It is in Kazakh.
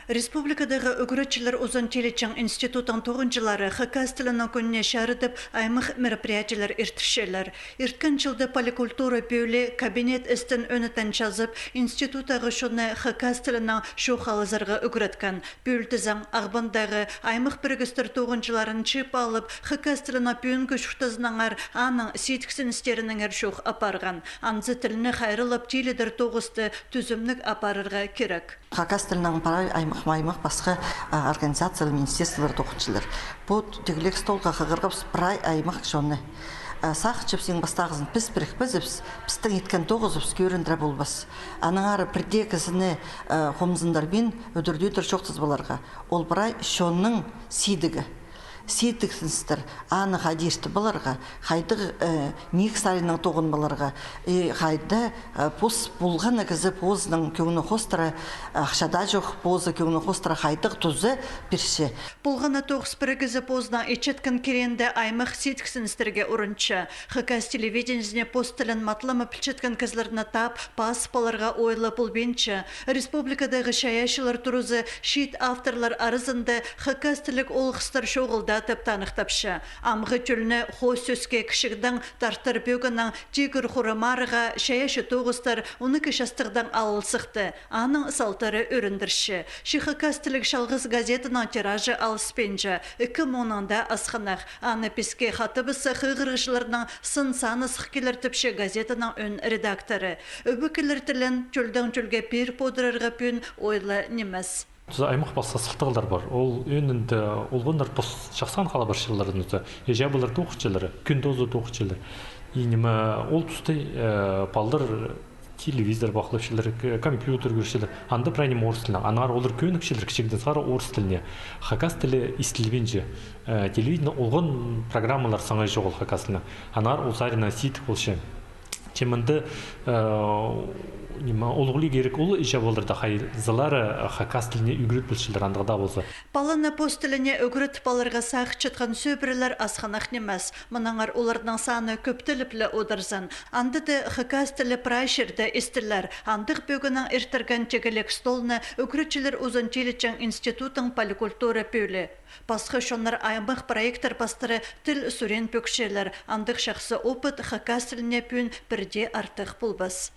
Республикадағы үгірітчілер ұзын телечен институтын тоғынчылары хакас тілінің күніне шәрітіп аймық мероприятиялар иртішелер. Ирткен жылды поликультура бөйлі кабинет істін өнітен жазып, институтағы шуны хакас тілінің шоқалызарға үгіреткен. Бөйлтізің ағбандағы аймық біргістір тоғынчыларын чып алып, хакас тілінің бүйінгі шүқтізініңар аның сейтіксін істерінің шоқ апарған. Анзы тіліні қайрылып теледір тоғысты түзімлік апарырға керек. Хакас тілінің парай аймақ басқа организациялар, министерстволар тоқытшылар. Бұл тегілек столға қағырғып парай аймақ жоны. Сақ чепсең бастағызын піс бірік бізіпс, пістің еткен тоғызыпс көріндірі болбас. Аның ары бірде кізіні қомызындарбен өдірдейдір жоқтыз боларға. Ол парай шонның сейдігі. Сейтіксіністір, аны қадешті баларға, қайдығы нек сарының тоғын баларға, қайды пос болған әкізі позының көңіні қостыра, ақшада жоқ позы көңіні қостыра қайдығы тұзы бірші. Болғаны тоғыз бірігізі позына ечеткін керенді аймақ сейтіксіністерге ұрыншы. Хакас телевиденізіне пост тілін матлымы пілчеткен кізлеріні тап, пас баларға ойлы бұлбенші. Республикадағы шаяшылар тұрузы шет авторлар арызынды хакас тілік олғыстар шоғылда танықтапшы. Амғы түліні қос сөзге кішігдің тартыр бөгінің тегір құрамарыға шаяшы тоғыстар оны кішастығдан алылсықты. Аның салтары өріндірші. Хакас тілік шалғыз газетінің тиражы алыспенжі. 2010-да асқанақ. Аны песке қатыбысы қығырғышыларының сын саны сықкелертіпші газетінің өн редакторы. Өбікілер тілін түлдің түлге пер подырырға пүн ойлы немес. Аймақ басқа сылтығылар бар. Ол өнінде олғындар жақсан қала баршыларын өті. Ежабылар тоқытшылары, күндозы тоқытшылары. Енімі ол тұсты балдар телевизор бақылапшылар, компьютер көршілер. Анда прайнем орыс тіліне. Анар олар көнікшілер кішігден сары орыс тіліне. Хакас тілі істілбенже. Телевидение олғын программалар саңай жоқ ол хакас тіліне. Анар ол сарина сит олшы. Чемінді олғылы керек ол иша болырды қайзылары хакас тіліне үгірет білшілер андығда болса. Баланы пост тіліне үгірет баларға сақ чытқан сөбірілер асқанақ немес. Мұнаңар олардың саны көп тіліплі одырзын. Андыды хакас тілі прайшерді істілер. Андық бөгінің иртірген тегілік столны үгіретчілер ұзын телечен институтың поликультура бөлі. Басқы шонлар аймақ проекттар бастыры тіл сүрен пөкшелер. Андық шақсы опыт хакас тіліне пүн бірде артық бұлбас.